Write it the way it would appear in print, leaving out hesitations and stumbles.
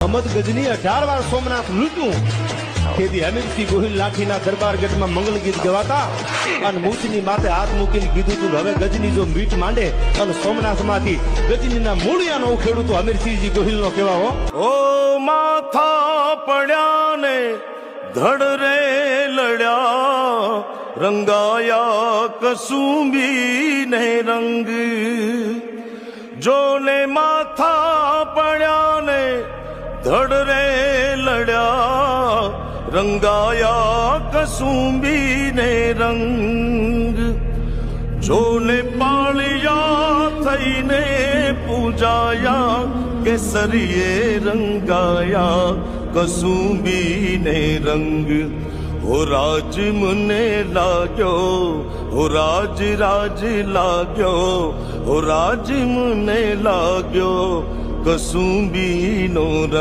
અહમદ ગજની 18 વાર સોમનાથ લૂંટ્યું તેથી હમીરસિંહ ગોહિલ લાઠીના દરબાર ગઢમાં મંગલ ગીત ગવાતા અને મૂછની માથે હાથ મૂકીને કીધું તું હવે ગજની જો મીટ માંડે અને સોમનાથમાંથી ગજનીના મૂળિયાનો ઉખેડું તો હમીરસિંહજી ગોહિલનો કહેવા ઓ માથા પડ્યા ને ધડ રે લડ્યા રંગાયા કસુંબી ને રંગ જોને માથા પડ્યા ને ધડ રે લડ્યા રંગાયા કસુંબી ને રંગ જોને પાળિયા થઈને પૂજાયા કેસરીએ રંગાયા કસુંબી ને રંગ હો રાજ મને લાગ્યો હો રાજ રાજ લાગ્યો હો રાજ મને લાગ્યો કસુંબી નો રંગ